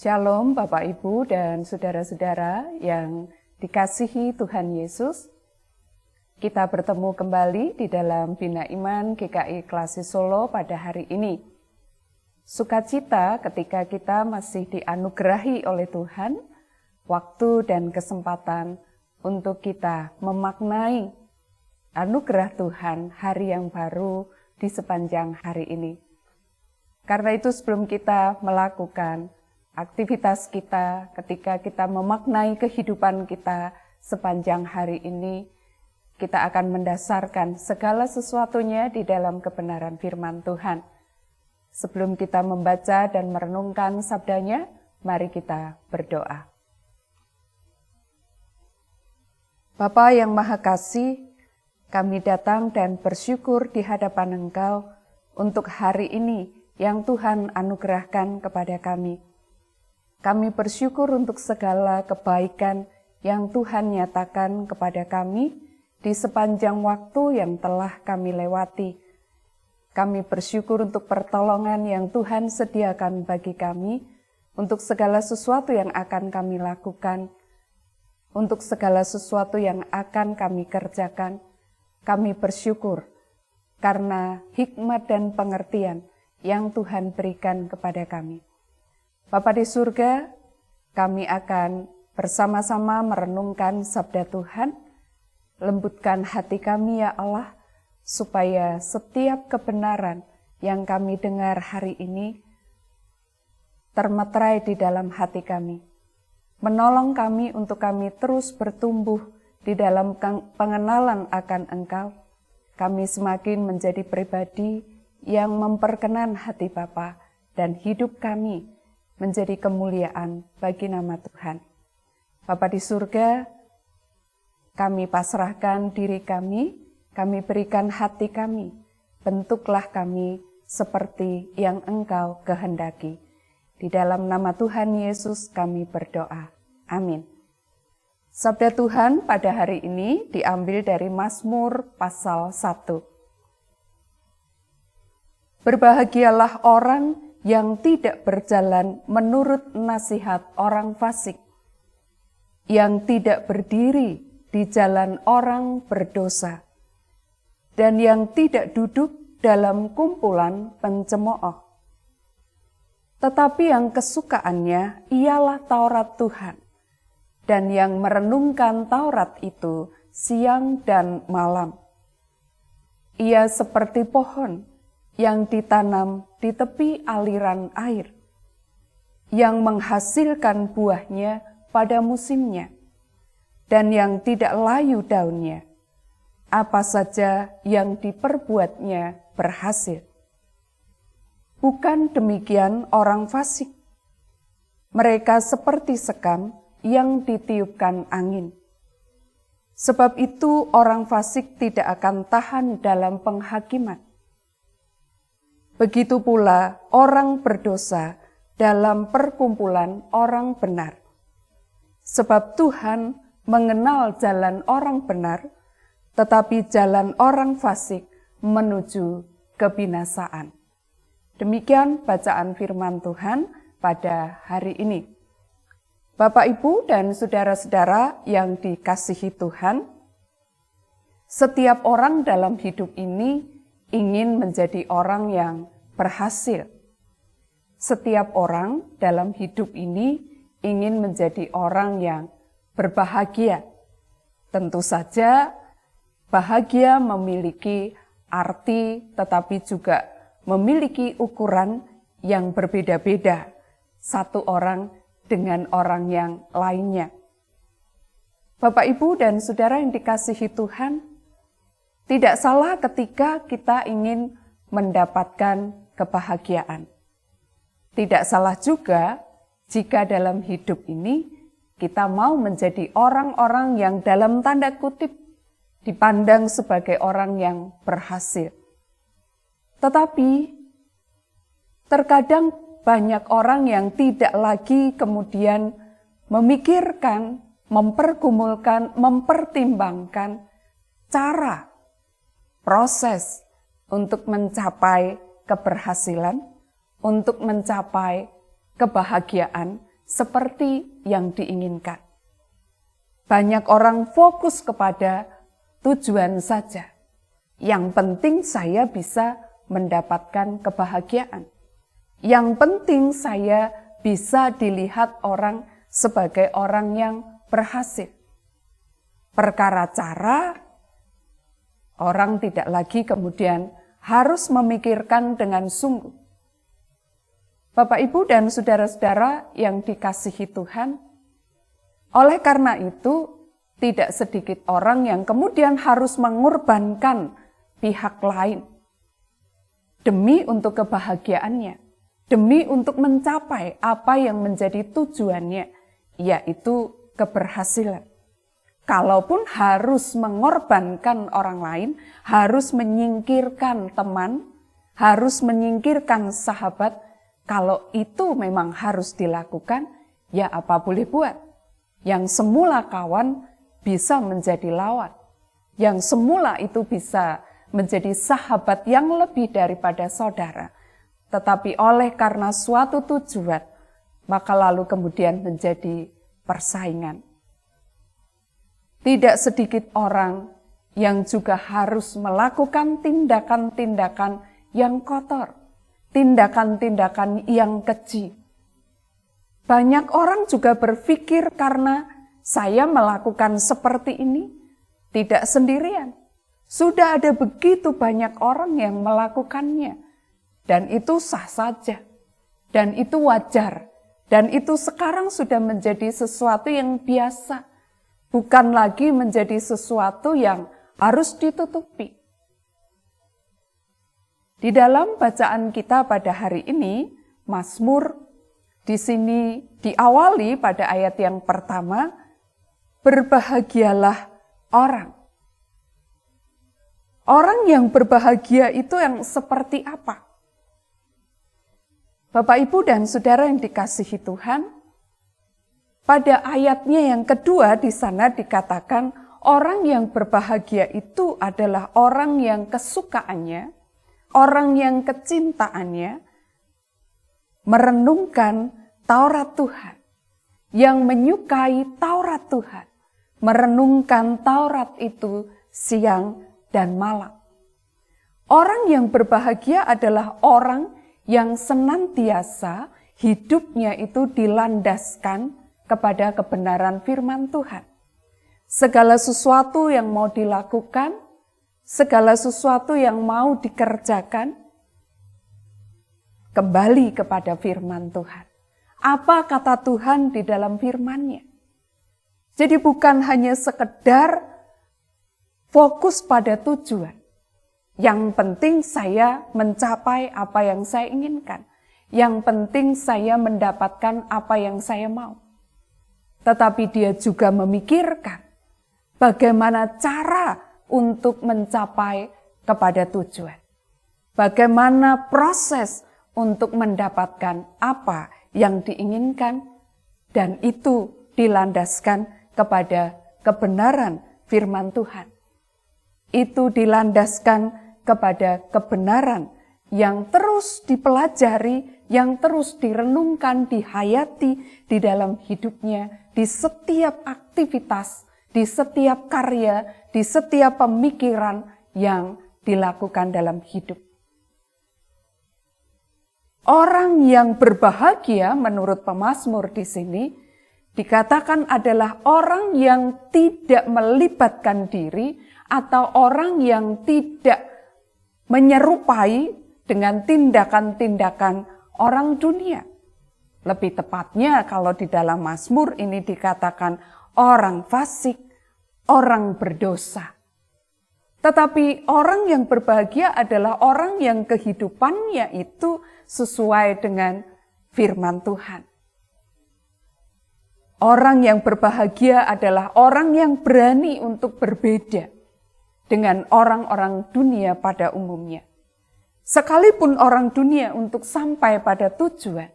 Shalom Bapak Ibu dan saudara-saudara yang dikasihi Tuhan Yesus. Kita bertemu kembali di dalam Bina Iman GKI Klasi Solo pada hari ini. Sukacita ketika kita masih dianugerahi oleh Tuhan, waktu dan kesempatan untuk kita memaknai anugerah Tuhan hari yang baru di sepanjang hari ini. Karena itu sebelum kita melakukan aktivitas kita, ketika kita memaknai kehidupan kita sepanjang hari ini, kita akan mendasarkan segala sesuatunya di dalam kebenaran firman Tuhan. Sebelum kita membaca dan merenungkan sabdanya, mari kita berdoa. Bapa yang Maha Kasih, kami datang dan bersyukur di hadapan Engkau untuk hari ini yang Tuhan anugerahkan kepada kami. Kami bersyukur untuk segala kebaikan yang Tuhan nyatakan kepada kami di sepanjang waktu yang telah kami lewati. Kami bersyukur untuk pertolongan yang Tuhan sediakan bagi kami, untuk segala sesuatu yang akan kami lakukan, untuk segala sesuatu yang akan kami kerjakan. Kami bersyukur karena hikmat dan pengertian yang Tuhan berikan kepada kami. Bapa di surga, kami akan bersama-sama merenungkan sabda Tuhan. Lembutkan hati kami ya Allah, supaya setiap kebenaran yang kami dengar hari ini termeterai di dalam hati kami. Menolong kami untuk kami terus bertumbuh di dalam pengenalan akan Engkau. Kami semakin menjadi pribadi yang memperkenan hati Bapa, dan hidup kami menjadi kemuliaan bagi nama Tuhan. Bapa di surga, kami pasrahkan diri kami berikan hati kami, bentuklah kami seperti yang Engkau kehendaki. Di dalam nama Tuhan Yesus kami berdoa. Amin. Sabda Tuhan pada hari ini diambil dari Mazmur pasal 1. Berbahagialah orang yang tidak berjalan menurut nasihat orang fasik, yang tidak berdiri di jalan orang berdosa, dan yang tidak duduk dalam kumpulan pencemooh. Tetapi yang kesukaannya ialah Taurat Tuhan, dan yang merenungkan Taurat itu siang dan malam. Ia seperti pohon yang ditanam di tepi aliran air, yang menghasilkan buahnya pada musimnya, dan yang tidak layu daunnya. Apa saja yang diperbuatnya berhasil. Bukan demikian orang fasik. Mereka seperti sekam yang ditiupkan angin. Sebab itu orang fasik tidak akan tahan dalam penghakiman. Begitu pula orang berdosa dalam perkumpulan orang benar. Sebab Tuhan mengenal jalan orang benar, tetapi jalan orang fasik menuju kebinasaan. Demikian bacaan firman Tuhan pada hari ini. Bapak, Ibu, dan saudara-saudara yang dikasihi Tuhan, setiap orang dalam hidup ini ingin menjadi orang yang berhasil. Setiap orang dalam hidup ini ingin menjadi orang yang berbahagia. Tentu saja bahagia memiliki arti tetapi juga memiliki ukuran yang berbeda-beda satu orang dengan orang yang lainnya. Bapak, Ibu, dan saudara yang dikasihi Tuhan, tidak salah ketika kita ingin mendapatkan kebahagiaan. Tidak salah juga jika dalam hidup ini kita mau menjadi orang-orang yang dalam tanda kutip dipandang sebagai orang yang berhasil. Tetapi terkadang banyak orang yang tidak lagi kemudian memikirkan, mempergumulkan, mempertimbangkan cara, proses untuk mencapai keberhasilan, untuk mencapai kebahagiaan seperti yang diinginkan. Banyak orang fokus kepada tujuan saja. Yang penting saya bisa mendapatkan kebahagiaan. Yang penting saya bisa dilihat orang sebagai orang yang berhasil. Perkara cara, orang tidak lagi kemudian harus memikirkan dengan sungguh. Bapak, Ibu, dan saudara-saudara yang dikasihi Tuhan, oleh karena itu, tidak sedikit orang yang kemudian harus mengorbankan pihak lain demi untuk kebahagiaannya, demi untuk mencapai apa yang menjadi tujuannya, yaitu keberhasilan. Kalaupun harus mengorbankan orang lain, harus menyingkirkan teman, harus menyingkirkan sahabat, kalau itu memang harus dilakukan, ya apa boleh buat. Yang semula kawan bisa menjadi lawan. Yang semula itu bisa menjadi sahabat yang lebih daripada saudara. Tetapi oleh karena suatu tujuan, maka lalu kemudian menjadi persaingan. Tidak sedikit orang yang juga harus melakukan tindakan-tindakan yang kotor, tindakan-tindakan yang keji. Banyak orang juga berpikir karena saya melakukan seperti ini, tidak sendirian. Sudah ada begitu banyak orang yang melakukannya. Dan itu sah saja. Dan itu wajar. Dan itu sekarang sudah menjadi sesuatu yang biasa. Bukan lagi menjadi sesuatu yang harus ditutupi. Di dalam bacaan kita pada hari ini, Mazmur di sini diawali pada ayat yang pertama, berbahagialah orang. Orang yang berbahagia itu yang seperti apa? Bapak, Ibu, dan saudara yang dikasihi Tuhan, pada ayatnya yang kedua di sana dikatakan orang yang berbahagia itu adalah orang yang kesukaannya, orang yang kecintaannya merenungkan Taurat Tuhan, yang menyukai Taurat Tuhan, merenungkan Taurat itu siang dan malam. Orang yang berbahagia adalah orang yang senantiasa hidupnya itu dilandaskan kepada kebenaran firman Tuhan. Segala sesuatu yang mau dilakukan, segala sesuatu yang mau dikerjakan, kembali kepada firman Tuhan. Apa kata Tuhan di dalam firman-Nya? Jadi bukan hanya sekedar fokus pada tujuan. Yang penting saya mencapai apa yang saya inginkan. Yang penting saya mendapatkan apa yang saya mau. Tetapi dia juga memikirkan bagaimana cara untuk mencapai kepada tujuan. Bagaimana proses untuk mendapatkan apa yang diinginkan, dan itu dilandaskan kepada kebenaran firman Tuhan. Itu dilandaskan kepada kebenaran yang terus dipelajari, yang terus direnungkan, dihayati di dalam hidupnya, di setiap aktivitas, di setiap karya, di setiap pemikiran yang dilakukan dalam hidup. Orang yang berbahagia menurut pemazmur di sini dikatakan adalah orang yang tidak melibatkan diri atau orang yang tidak menyerupai dengan tindakan-tindakan orang dunia. Lebih tepatnya kalau di dalam Mazmur ini dikatakan orang fasik, orang berdosa. Tetapi orang yang berbahagia adalah orang yang kehidupannya itu sesuai dengan firman Tuhan. Orang yang berbahagia adalah orang yang berani untuk berbeda dengan orang-orang dunia pada umumnya. Sekalipun orang dunia untuk sampai pada tujuan,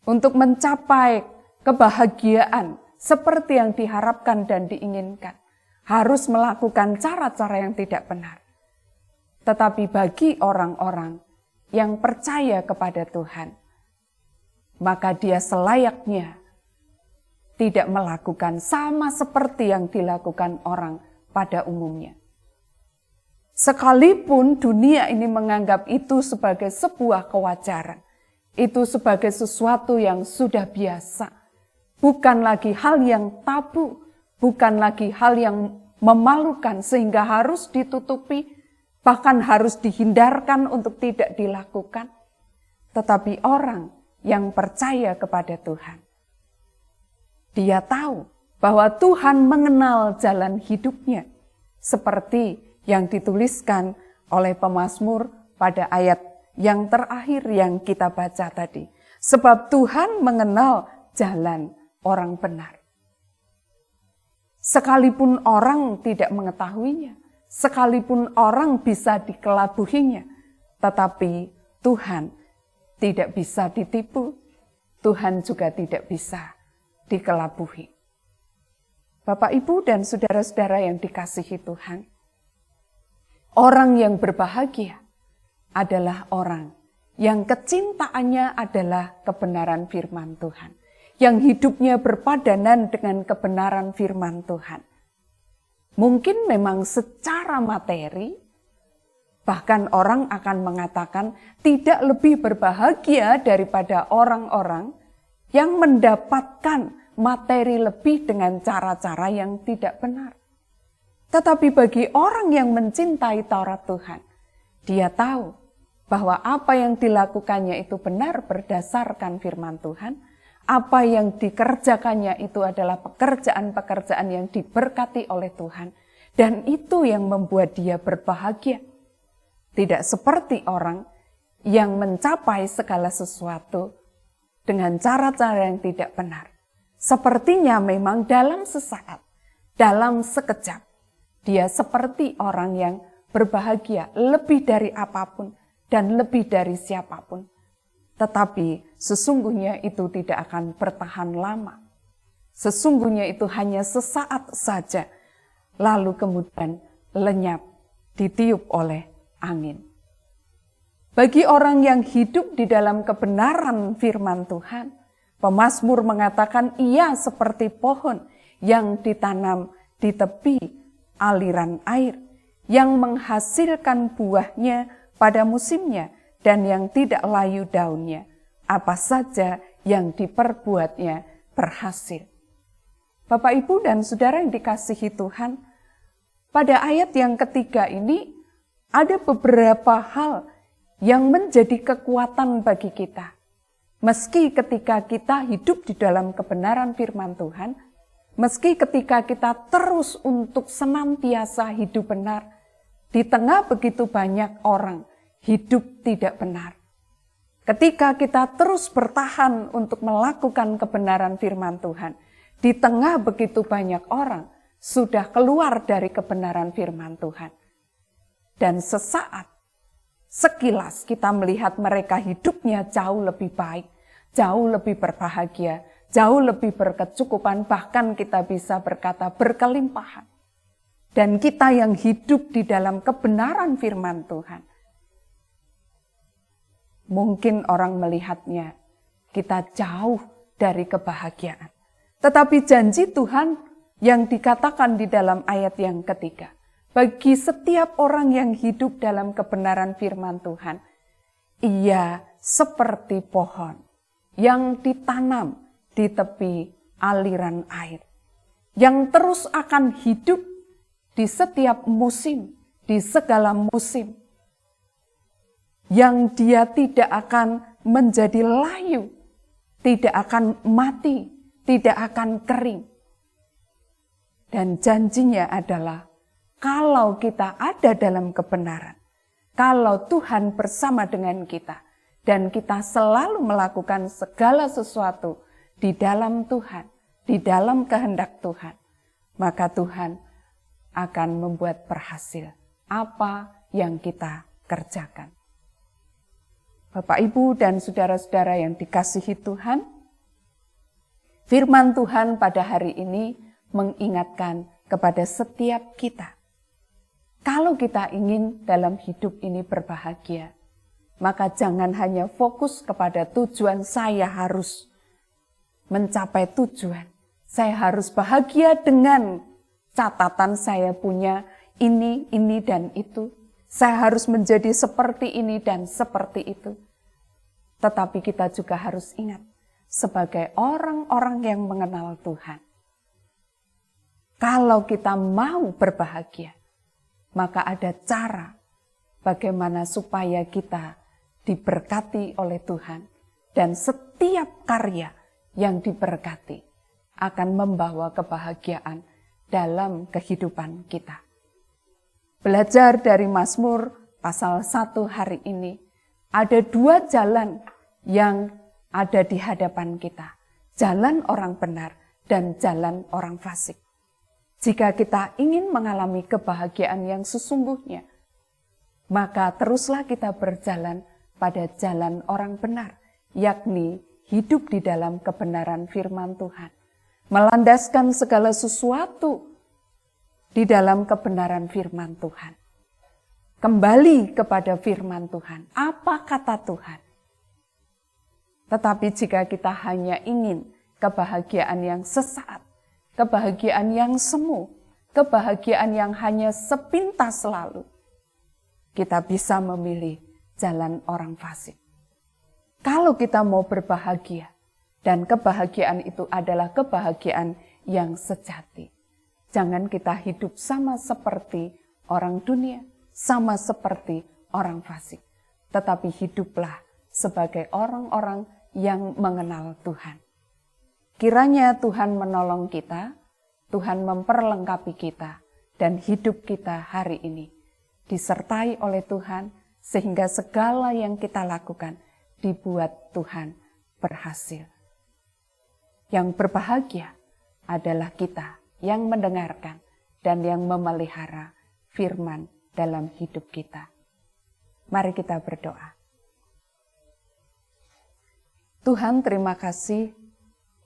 untuk mencapai kebahagiaan seperti yang diharapkan dan diinginkan, harus melakukan cara-cara yang tidak benar. Tetapi bagi orang-orang yang percaya kepada Tuhan, maka dia selayaknya tidak melakukan sama seperti yang dilakukan orang pada umumnya. Sekalipun dunia ini menganggap itu sebagai sebuah kewajaran, itu sebagai sesuatu yang sudah biasa, bukan lagi hal yang tabu, bukan lagi hal yang memalukan sehingga harus ditutupi, bahkan harus dihindarkan untuk tidak dilakukan. Tetapi orang yang percaya kepada Tuhan, dia tahu bahwa Tuhan mengenal jalan hidupnya, seperti yang dituliskan oleh pemazmur pada ayat yang terakhir yang kita baca tadi. Sebab Tuhan mengenal jalan orang benar. Sekalipun orang tidak mengetahuinya, sekalipun orang bisa dikelabuhinya, tetapi Tuhan tidak bisa ditipu, Tuhan juga tidak bisa dikelabuhi. Bapak, Ibu, dan saudara-saudara yang dikasihi Tuhan, orang yang berbahagia adalah orang yang kecintaannya adalah kebenaran firman Tuhan, yang hidupnya berpadanan dengan kebenaran firman Tuhan. Mungkin memang secara materi, bahkan orang akan mengatakan tidak lebih berbahagia daripada orang-orang yang mendapatkan materi lebih dengan cara-cara yang tidak benar. Tetapi bagi orang yang mencintai Taurat Tuhan, dia tahu bahwa apa yang dilakukannya itu benar berdasarkan firman Tuhan, apa yang dikerjakannya itu adalah pekerjaan-pekerjaan yang diberkati oleh Tuhan, dan itu yang membuat dia berbahagia. Tidak seperti orang yang mencapai segala sesuatu dengan cara-cara yang tidak benar. Sepertinya memang dalam sesaat, dalam sekejap, dia seperti orang yang berbahagia lebih dari apapun dan lebih dari siapapun. Tetapi sesungguhnya itu tidak akan bertahan lama. Sesungguhnya itu hanya sesaat saja, lalu kemudian lenyap, ditiup oleh angin. Bagi orang yang hidup di dalam kebenaran firman Tuhan, pemazmur mengatakan ia seperti pohon yang ditanam di tepi aliran air, yang menghasilkan buahnya pada musimnya, dan yang tidak layu daunnya, apa saja yang diperbuatnya berhasil. Bapak, Ibu, dan saudara yang dikasihi Tuhan, pada ayat yang ketiga ini ada beberapa hal yang menjadi kekuatan bagi kita. Meski ketika kita hidup di dalam kebenaran firman Tuhan, meski ketika kita terus untuk senantiasa hidup benar, di tengah begitu banyak orang hidup tidak benar. Ketika kita terus bertahan untuk melakukan kebenaran firman Tuhan, di tengah begitu banyak orang sudah keluar dari kebenaran firman Tuhan. Dan sesaat, sekilas kita melihat mereka hidupnya jauh lebih baik, jauh lebih berbahagia, jauh lebih berkecukupan, bahkan kita bisa berkata berkelimpahan. Dan kita yang hidup di dalam kebenaran firman Tuhan, mungkin orang melihatnya kita jauh dari kebahagiaan. Tetapi janji Tuhan yang dikatakan di dalam ayat yang ketiga, bagi setiap orang yang hidup dalam kebenaran firman Tuhan, ia seperti pohon yang ditanam di tepi aliran air, yang terus akan hidup di setiap musim, di segala musim, yang dia tidak akan menjadi layu, tidak akan mati, tidak akan kering. Dan janjinya adalah kalau kita ada dalam kebenaran, kalau Tuhan bersama dengan kita, dan kita selalu melakukan segala sesuatu di dalam Tuhan, di dalam kehendak Tuhan, maka Tuhan akan membuat berhasil apa yang kita kerjakan. Bapak, Ibu, dan saudara-saudara yang dikasihi Tuhan, firman Tuhan pada hari ini mengingatkan kepada setiap kita. Kalau kita ingin dalam hidup ini berbahagia, maka jangan hanya fokus kepada tujuan saya harus mencapai tujuan. Saya harus bahagia dengan catatan saya punya ini, dan itu. Saya harus menjadi seperti ini dan seperti itu. Tetapi kita juga harus ingat, sebagai orang-orang yang mengenal Tuhan, kalau kita mau berbahagia, maka ada cara bagaimana supaya kita diberkati oleh Tuhan. Dan setiap karya yang diberkati akan membawa kebahagiaan dalam kehidupan kita. Belajar dari Mazmur pasal 1 hari ini, ada 2 jalan yang ada di hadapan kita. Jalan orang benar dan jalan orang fasik. Jika kita ingin mengalami kebahagiaan yang sesungguhnya, maka teruslah kita berjalan pada jalan orang benar, yakni hidup di dalam kebenaran firman Tuhan. Melandaskan segala sesuatu di dalam kebenaran firman Tuhan. Kembali kepada firman Tuhan. Apa kata Tuhan? Tetapi jika kita hanya ingin kebahagiaan yang sesaat, kebahagiaan yang semu, kebahagiaan yang hanya sepintas lalu, kita bisa memilih jalan orang fasik. Kalau kita mau berbahagia, dan kebahagiaan itu adalah kebahagiaan yang sejati, jangan kita hidup sama seperti orang dunia, sama seperti orang fasik. Tetapi hiduplah sebagai orang-orang yang mengenal Tuhan. Kiranya Tuhan menolong kita, Tuhan memperlengkapi kita, dan hidup kita hari ini disertai oleh Tuhan, sehingga segala yang kita lakukan dibuat Tuhan berhasil. Yang berbahagia adalah kita yang mendengarkan dan yang memelihara firman dalam hidup kita. Mari kita berdoa. Tuhan, terima kasih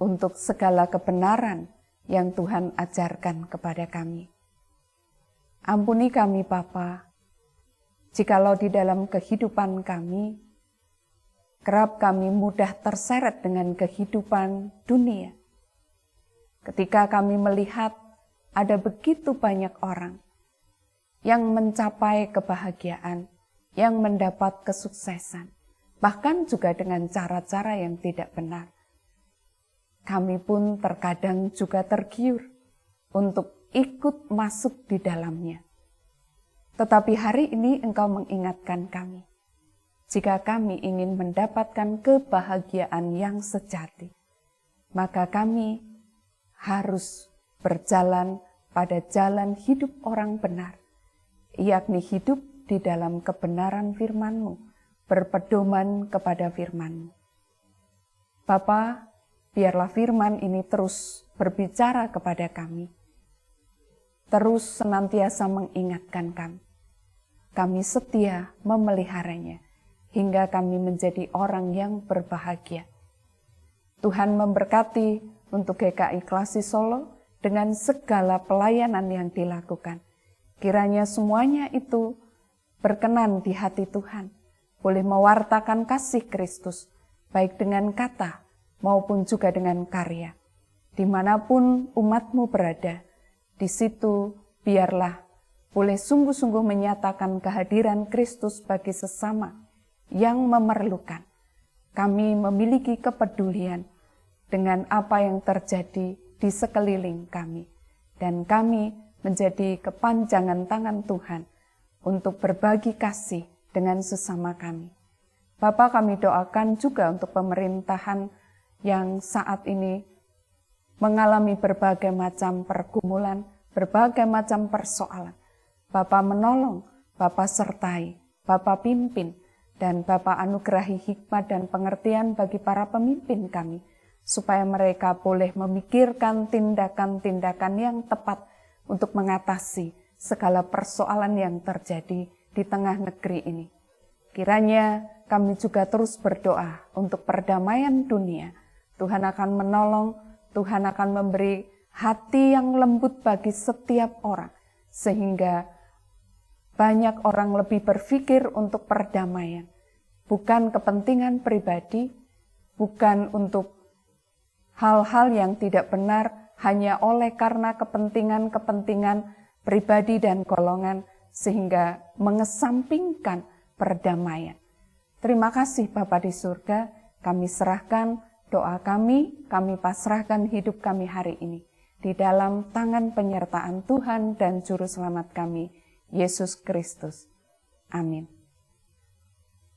untuk segala kebenaran yang Tuhan ajarkan kepada kami. Ampuni kami Bapa, jikalau di dalam kehidupan kami, kerap kami mudah terseret dengan kehidupan dunia. Ketika kami melihat ada begitu banyak orang yang mencapai kebahagiaan, yang mendapat kesuksesan, bahkan juga dengan cara-cara yang tidak benar. Kami pun terkadang juga tergiur untuk ikut masuk di dalamnya. Tetapi hari ini Engkau mengingatkan kami, jika kami ingin mendapatkan kebahagiaan yang sejati, maka kami harus berjalan pada jalan hidup orang benar, yakni hidup di dalam kebenaran firman-Mu, berpedoman kepada firman-Mu. Bapa, biarlah firman ini terus berbicara kepada kami, terus senantiasa mengingatkan kami. Kami setia memeliharanya, hingga kami menjadi orang yang berbahagia. Tuhan memberkati untuk GKI Klasi Solo dengan segala pelayanan yang dilakukan. Kiranya semuanya itu berkenan di hati Tuhan, boleh mewartakan kasih Kristus, baik dengan kata maupun juga dengan karya. Dimanapun umat-Mu berada, di situ biarlah boleh sungguh-sungguh menyatakan kehadiran Kristus bagi sesama yang memerlukan. Kami memiliki kepedulian dengan apa yang terjadi di sekeliling kami, dan kami menjadi kepanjangan tangan Tuhan untuk berbagi kasih dengan sesama kami. Bapa, kami doakan juga untuk pemerintahan yang saat ini mengalami berbagai macam pergumulan, berbagai macam persoalan. Bapa menolong, Bapa sertai, Bapa pimpin, dan Bapa anugerahi hikmat dan pengertian bagi para pemimpin kami, supaya mereka boleh memikirkan tindakan-tindakan yang tepat untuk mengatasi segala persoalan yang terjadi di tengah negeri ini. Kiranya kami juga terus berdoa untuk perdamaian dunia. Tuhan akan menolong, Tuhan akan memberi hati yang lembut bagi setiap orang, sehingga banyak orang lebih berpikir untuk perdamaian bukan kepentingan pribadi, bukan untuk hal-hal yang tidak benar hanya oleh karena kepentingan-kepentingan pribadi dan golongan, sehingga mengesampingkan perdamaian. Terima kasih Bapa di surga, kami serahkan doa kami pasrahkan hidup kami hari ini di dalam tangan penyertaan Tuhan dan Juru Selamat kami, Yesus Kristus. Amin.